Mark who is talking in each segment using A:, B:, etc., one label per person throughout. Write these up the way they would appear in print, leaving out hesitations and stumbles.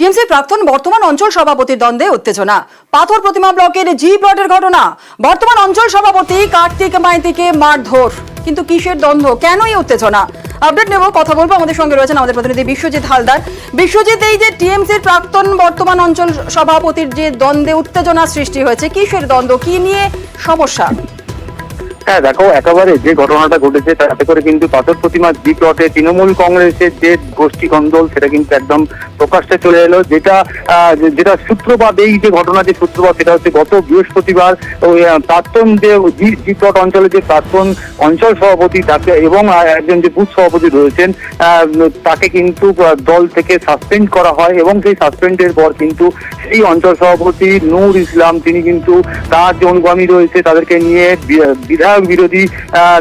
A: টিএমসির প্রাক্তন বর্তমান অঞ্চল সভাপতির দ্বন্দ্বে উত্তেজনা। পাথর প্রতিমা ব্লকের জি প্লটের ঘটনা। বর্তমান অঞ্চল সভাপতি কার্তিক মাইতিকে মারধর। কিন্তু কিসের দ্বন্দ্ব, কেনই উত্তেজনা? আপডেট নেব, কথা বলবো। আমাদের সঙ্গে রয়েছেন আমাদের প্রতিনিধি বিশ্বজিৎ হালদার। বিশ্বজিৎ, এই যে টিএমসির প্রাক্তন বর্তমান অঞ্চল সভাপতির যে দ্বন্দ্বে উত্তেজনা সৃষ্টি হয়েছে, কিসের দ্বন্দ্ব, কি নিয়ে সমস্যা?
B: হ্যাঁ দেখো, একেবারে যে ঘটনাটা ঘটেছে তাতে করে কিন্তু পাথর প্রতিমা জি প্লটে তৃণমূল কংগ্রেসের যে গোষ্ঠী কন্দল সেটা কিন্তু একদম প্রকাশ্যে চলে এলো। যেটা সূত্রপাত, এই যে ঘটনা যে সূত্রপাত সেটা হচ্ছে গত বৃহস্পতিবার প্রাক্তন যে জি প্লট অঞ্চলের যে প্রাক্তন অঞ্চল সভাপতি তাকে এবং একজন যে বুথ সভাপতি রয়েছেন তাকে কিন্তু দল থেকে সাসপেন্ড করা হয় এবং সেই সাসপেন্ডের পর কিন্তু সেই অঞ্চল সভাপতি নূর ইসলাম তিনি কিন্তু তার যে অনুগামী রয়েছে তাদেরকে নিয়ে বিধায়ক বিরোধী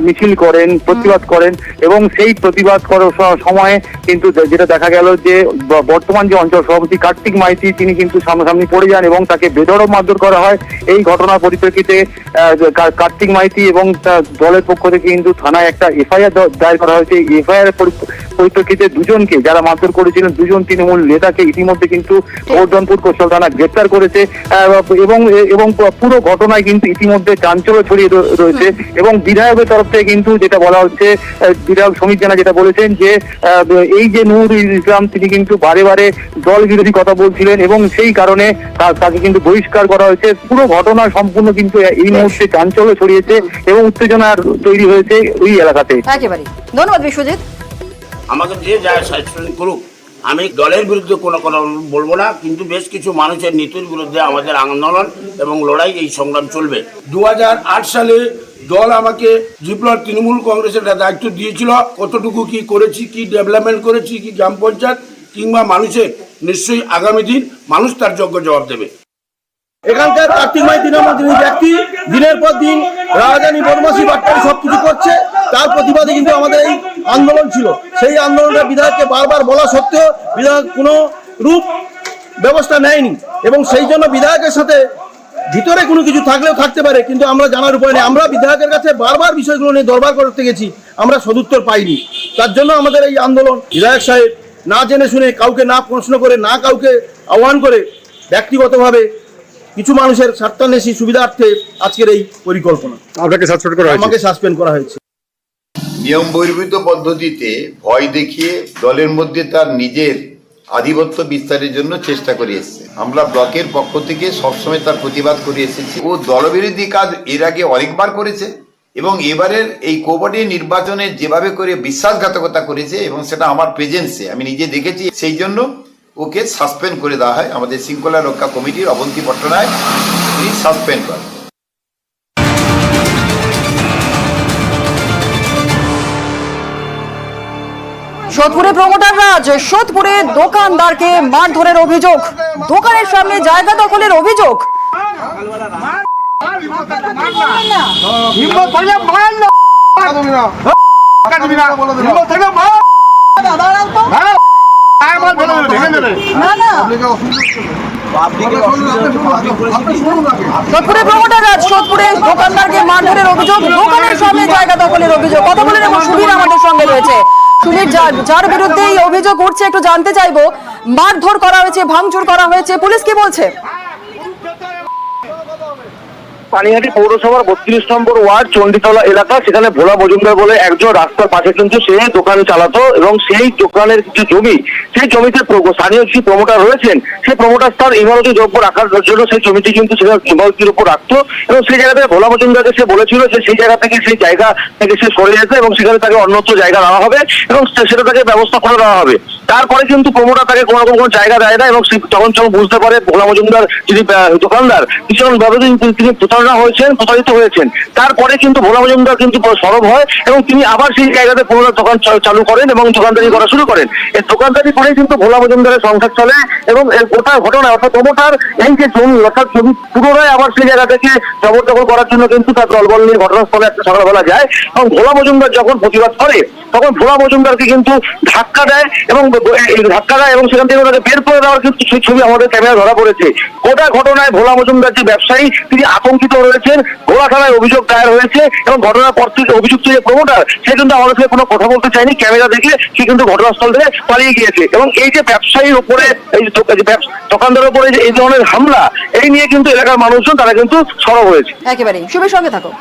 B: মিছিল করেন, প্রতিবাদ করেন এবং সেই প্রতিবাদ করার সময়ে কিন্তু যেটা দেখা গেল যে বর্তমান যে অঞ্চল সভাপতি কার্তিক মাইতি তিনি কিন্তু সামনাসামনি পড়ে যান এবং তাকে বেধড়ক মারধর করা হয়। এই ঘটনার পরিপ্রেক্ষিতে কার্তিক মাইতি এবং দলের পক্ষ থেকে কিন্তু থানায় একটা এফআইআর দায়ের করা হয়েছে। এফআইআর পরিপ্রেক্ষিতে দুজনকে, যারা মারধর করেছিলেন দুজন তৃণমূল নেতাকে ইতিমধ্যে কিন্তু বর্ধনপুর কোস্টাল থানা গ্রেপ্তার করেছে এবং পুরো ঘটনায় কিন্তু ইতিমধ্যে চাঞ্চল্য ছড়িয়ে রয়েছে। এবং বিধায়কের তরফ থেকে কিন্তু যেটা বলা হচ্ছে, বিধায়ক সমীর জানা যেটা বলেছেন যে এই যে নূর ইসলাম তিনি কিন্তু বারে বারে দল বিরোধী কথা বলছিলেন এবং সেই কারণে তাকে কিন্তু বহিষ্কার করা হয়েছে। পুরো ঘটনা সম্পূর্ণ কিন্তু এই মুহূর্তে চাঞ্চল্য ছড়িয়েছে এবং উত্তেজনা তৈরি হয়েছে ওই এলাকাতে।
A: একেবারে ধন্যবাদ বিশ্বজিৎ।
C: আমাকে যে যায় সাসপেন্ড করুক, আমি দলের বিরুদ্ধে কোনো বলবো না, কিন্তু বেশ কিছু মানুষের নীতির বিরুদ্ধে আমাদের আন্দোলন এবং লড়াই, এই সংগ্রাম চলবে।
D: 2008 সালে দল আমাকে জি প্লট তৃণমূল কংগ্রেসের দায়িত্ব দিয়েছিল। কতটুকু কি করেছি, কি ডেভেলপমেন্ট করেছি, কি গ্রাম পঞ্চায়েত কিংবা মানুষের, নিশ্চয়ই আগামী দিন মানুষ তার যোগ্য জবাব দেবে।
E: এখানকার কার্তিক মাইতি নামক যিনি ব্যক্তি দিনের পর দিন রাজধানী বদমাশি বাটপাড়ি সবকিছু করছে, তার প্রতিবাদে কিন্তু আমাদের এই আন্দোলন ছিল। সেই আন্দোলনটা বিধায়ককে বারবার বলা সত্ত্বেও বিধায়ক কোনো রূপ ব্যবস্থা নেয়নি এবং সেই জন্য বিধায়কের সাথে ভিতরে কোনো কিছু থাকলেও থাকতে পারে, কিন্তু আমরা জানার উপায় নেই। আমরা বিধায়কের কাছে বারবার বিষয়গুলো নিয়ে দরবার করতে গেছি, আমরা সদুত্তর পাইনি। তার জন্য আমাদের এই আন্দোলন। বিধায়ক সাহেব না জেনে শুনে, কাউকে না প্রশ্ন করে, না কাউকে আহ্বান করে, ব্যক্তিগতভাবে কিছু মানুষের স্বার্থান্বেষী সুবিধার্থে আজকের এই পরিকল্পনা।
B: আপনাকে সাসপেন্ড করা হয়েছে?
E: আমাকে সাসপেন্ড করা হয়েছে।
F: নিয়ম বহির্ভূত পদ্ধতিতে ভয় দেখিয়ে দলের মধ্যে তার নিজের আধিপত্য বিস্তারের জন্য চেষ্টা করে এসেছে। আমরা ব্লকের পক্ষ থেকে সবসময় তার প্রতিবাদ করে এসেছি। ও দলবিরোধী কাজ এর আগে অনেকবার করেছে এবং এবারের এই কোঅপারেটিভ নির্বাচনে যেভাবে করে বিশ্বাসঘাতকতা করেছে এবং সেটা আমার প্রেজেন্সে আমি নিজে দেখেছি, সেই জন্য ওকে সাসপেন্ড করে দেওয়া হয়। আমাদের শৃঙ্খলা রক্ষা কমিটির অবন্তী পট্টনায়ক তিনি সাসপেন্ড করেন।
A: সোদপুরে প্রমোটার রাজ, সোদপুরে দোকানদারকে মারধরের অভিযোগ, দোকানের সামনে জায়গা দখলের অভিযোগ। সোদপুরে প্রমোটার রাজ, সোদপুরে দোকানদারকে মারধরের অভিযোগ, দোকানের সামনে জায়গা দখলের অভিযোগ। কথা বলে নেব, সুবীর আমাদের সঙ্গে রয়েছে। সুবীর, যার বিরুদ্ধে এই অভিযোগ উঠছে একটু জানতে চাইবো। মারধর করা হয়েছে, ভাঙচুর করা হয়েছে, পুলিশ কি বলছে?
B: পানিহাটি পৌরসভার 32 নম্বর ওয়ার্ড চণ্ডীতলা এলাকা, সেখানে ভোলা মজুমদার বলে একজন রাস্তার পাশে কিন্তু সে দোকান চালাতো এবং সেই দোকানের যে জমি, সেই জমিতে স্থানীয় যে প্রমোটার রয়েছেন, সেই প্রমোটার তার ইমারতি দ্রব্য রাখার জন্য সেই জমিটি কিন্তু সেটা ইমারতির উপর রাখতো এবং সেই জায়গা থেকে ভোলা মজুমদারকে সে বলেছিল যে সেই জায়গা থেকে সে সরে যেতে এবং সেখানে তাকে অন্যত্র জায়গা দেওয়া হবে এবং সেটা তাকে ব্যবস্থা করে দেওয়া হবে। তারপরে কিন্তু প্রমোটার তাকে কোনো রকম কোনো জায়গা দেয় না এবং তখন বুঝতে পারে ভোলা মজুমদার যিনি দোকানদার ভীষণভাবে তিনি প্রতারিত হয়েছেন। তারপরে কিন্তু ভোলা মজুমদার কিন্তু সরব হয় এবং তিনি আবার সেই জায়গাতে পুনরায় দোকান চালু করেন এবং দোকানদারি করা শুরু করেন। এই দোকানদারি করেই কিন্তু ভোলা মজুমদারের সংসার চলে এবং গোটা ঘটনা অর্থাৎ প্রমোটার এই যে জমি অর্থাৎ জমি পুনরায় আবার সেই জায়গা থেকে জবরদখল করার জন্য কিন্তু তার দলবল নিয়ে ঘটনাস্থলে একটা সকালবেলা যায় এবং ভোলা মজুমদার যখন প্রতিবাদ করে তখন ভোলা মজুমদারকে কিন্তু ধাক্কা দেয় এবং ধাক্কা দেয় এবং সেখান থেকে তাকে বের করে দেওয়ার কিন্তু সেই ছবি আমাদের ক্যামেরা ধরা পড়েছে। গোটা ঘটনায় ভোলা মজুমদার যে ব্যবসায়ী তিনি আতঙ্কিত রয়েছেন, ভোলা থানায় অভিযোগ দায়ের হয়েছে এবং ঘটনার পর থেকে অভিযুক্ত যে প্রমোটার সে কিন্তু আমাদের সাথে কোনো কথা বলতে চায়নি, ক্যামেরা দেখে সে কিন্তু ঘটনাস্থল থেকে পালিয়ে গিয়েছে। এবং এই যে ব্যবসায়ীর উপরে এই দোকানদারের উপরে যে এই ধরনের হামলা, এই নিয়ে কিন্তু এলাকার মানুষজন তারা কিন্তু সরব হয়েছে।
A: একেবারেই শুভের সঙ্গে থাকো।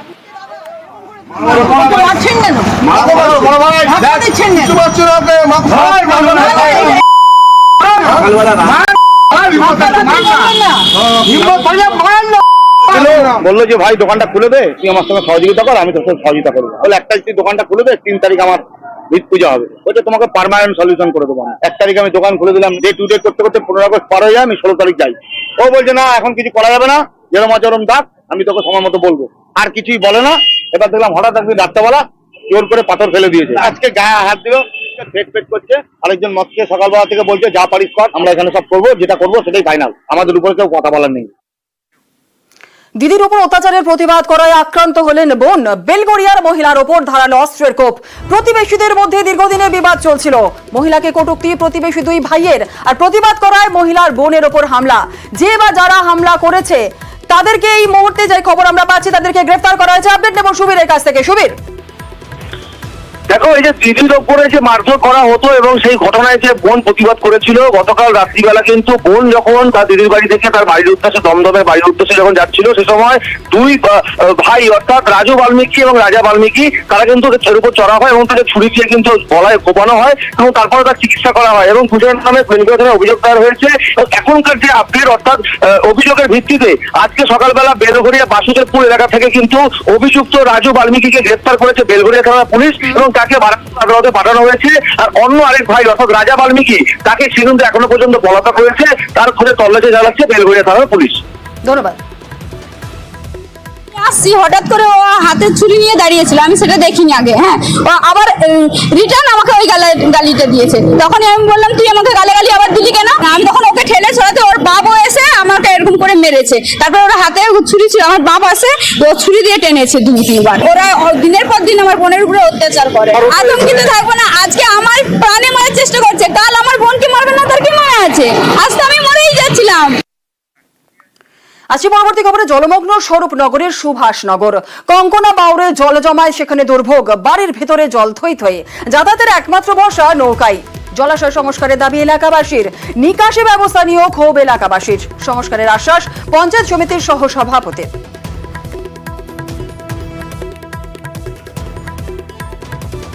B: বললো যে ভাই দোকানটা খুলে দে, তুই আমার সঙ্গে সহযোগিতা কর, আমি তোর সঙ্গে সহযোগিতা করবো। বলে 1 তারিখ তুই দোকানটা খুলে দে, 3 তারিখ আমার ভিত পূজা হবে, ওইটা তোমাকে পার্মানেন্ট সলিউশন করে দেবো। 1 তারিখ আমি দোকান খুলে দিলাম, ডে টু ডে করতে করতে 15 আগস্ট পার হয়ে যায়, আমি 16 তারিখ যাই। ও বলছে না এখন কিছু করা যাবে না, যেরম আচরণ ডাক, আমি তোকে সময় মতো বলবো। আর কিছুই বলে না। এবার দেখলাম হঠাৎ একদিন রাত্রেবেলা জোর করে পাথর ফেলে দিয়েছে, আজকে গায়ে হাত দিল, পেট করছে। আরেকজন মদকে সকালবেলা থেকে বলছে যা পারিস কর, আমরা এখানে সব করবো, যেটা করবো সেটাই ফাইনাল, আমাদের উপরে কেউ কথা বলার নেই।
A: দিদির উপর অত্যাচারের প্রতিবাদ করায় আক্রান্ত হলেন বোন। বেলগড়িয়ার মহিলার ওপর ধারালো অস্ত্রের কোপ। প্রতিবেশীদের মধ্যে দীর্ঘদিনের বিবাদ চলছিল। মহিলাকে কটূক্তি প্রতিবেশী 2 ভাইয়ের, আর প্রতিবাদ করায় মহিলার বোনের ওপর হামলা। যে বা যারা হামলা করেছে তাদেরকে এই মুহূর্তে যে খবর আমরা পাচ্ছি তাদেরকে গ্রেফতার করা হয়েছে। আপডেট নেব সুবীরের কাছ থেকে। সুবীর,
B: দেখো এই যে দিদির ওপরে যে মারধর করা হতো এবং সেই ঘটনায় যে বোন প্রতিবাদ করেছিল, গতকাল রাত্রিবেলা কিন্তু বোন যখন তার দিদির বাড়ি থেকে তার বাড়ির উদ্দেশ্যে, দমদমের বাড়ির উদ্দেশ্যে যখন যাচ্ছিল, সে সময় 2 ভাই অর্থাৎ রাজু বাল্মীকি এবং রাজা বাল্মীকি তারা কিন্তু এর উপর চড়া হয় এবং তাকে ছুরি দিয়ে কিন্তু গলায় কোপানো হয় এবং তারপরে তার চিকিৎসা করা হয় এবং দুজনের নামে বেলগড়িয়া অভিযোগ দায়ের হয়েছে। এখনকার যে আপডেট অর্থাৎ অভিযোগের ভিত্তিতে আজকে সকালবেলা বেলগড়িয়া বাসুদেবপুর এলাকা থেকে কিন্তু অভিযুক্ত রাজু বাল্মীকিকে গ্রেফতার করেছে বেলগড়িয়া থানার পুলিশ এবং তাকে বারাসাত আদালতে পাঠানো হয়েছে। আর অন্য আরেক ভাই অর্থাৎ রাজা বাল্মীকি তাকে সে কিন্তু এখনো পর্যন্ত পলাতক হয়েছে, তার খোঁজে তল্লাশি চালাচ্ছে বেলগড়িয়া থানার পুলিশ।
A: ধন্যবাদ।
G: আসছি হঠাৎ করে ও হাতে ছুরি নিয়ে দাঁড়িয়েছিল, আমি সেটা দেখিনি আগে। হ্যাঁ, ও আবার রিটার্ন আমাকে ওই গালিটা দিয়েছে। তখন আমি বললাম তুই আমাকে গালাগালি আবার দিলি কেন? আমি তখন ওকে ঠেলে ছড়াতে ওর বাবা এসে আমাকে এরকম করে মেরেছে। তারপর ওর হাতে ছুরি ছিল, আমার বাপ আসে ও ছুরি দিয়ে টেনেছে 2-3 বার। ওরা দিনের পর দিন আমার বোনের উপরে অত্যাচার করে। আতঙ্কিত থাকবো না, আজকে আমার প্রাণে মারার চেষ্টা করছে, কাল আমার বোনকে মারবে না তার কি মনে আছে? আজ তো আমি মরেই যাচ্ছিলাম।
A: আজকে পরবর্তী খবরে জলমগ্ন স্বরূপনগরের সুভাষনগর। কঙ্কনা বাউরে জল জমায়, সেখানে দুর্ভোগ। বাড়ির ভেতরে জল থই থই, যাতায়াতের একমাত্র ভরসা নৌকায়। জলাশয় সংস্কারের দাবি এলাকাবাসীর, নিকাশি ব্যবস্থা নিয়েও ক্ষোভ এলাকাবাসীর। সংস্কারের আশ্বাস পঞ্চায়েত সমিতির সহ সভাপতির।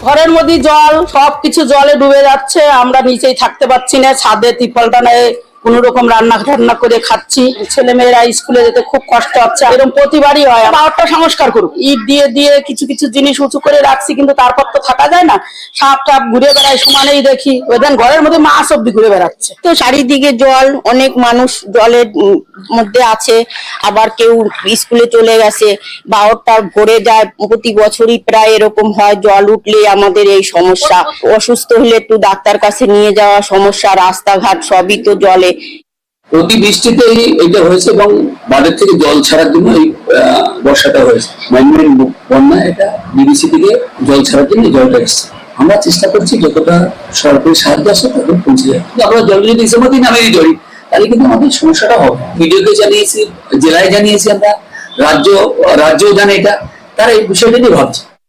H: ঘরের মধ্যে জল, সবকিছু জলে ডুবে যাচ্ছে। আমরা নিচেই থাকতে পারছি না, ছাদে ত্রিপলটা নেই, কোন রকম রান্না করে খাচ্ছি। ছেলে মেয়েরা স্কুলে যেতে খুব কষ্ট হচ্ছে। এরকম প্রতিবারই হয়। পাহাড়টা সংস্কার করুক, ইট দিয়ে দিয়ে কিছু কিছু জিনিস উঁচু করে রাখছি, কিন্তু তারপর তো থাকা যায় না। সাপ টাপ ঘুরে বেড়ায়, সমানেই দেখি। ওইদিন ঘরের মধ্যে মাছ অব্দি ঘুরে বেড়াচ্ছে।
I: তো চারিদিকে জল, অনেক মানুষ জলের মধ্যে আছে, আবার কেউ স্কুলে চলে গেছে, বাওরটা ভরে যায়। প্রতি বছরই প্রায় এরকম হয়, জল উঠলে আমাদের এই সমস্যা। অসুস্থ হলে একটু ডাক্তার কাছে নিয়ে যাওয়া সমস্যা, রাস্তাঘাট সবই তো জলে।
J: প্রতি বৃষ্টিতেই এটা হয়েছে এবং বাঁধের থেকে জল ছাড়ার জন্য এই বর্ষাটা হয়েছে। বন্যা এটা ডিবিসি থেকে জল ছাড়ার জন্য জলটা এসছে। আমরা চেষ্টা করছি যতটা সরকারি সাহায্য আছে তত পৌঁছে যায়। আমরা জল যদি ডিসেম্বর দিন নামেই ধরি তাহলে কিন্তু আমাদের সমস্যাটা হবে। ভিডিওকে জানিয়েছি, জেলায় জানিয়েছি, আমরা রাজ্যও জানে এটা, তারা এই বিষয়টা নিয়ে ভাবছে।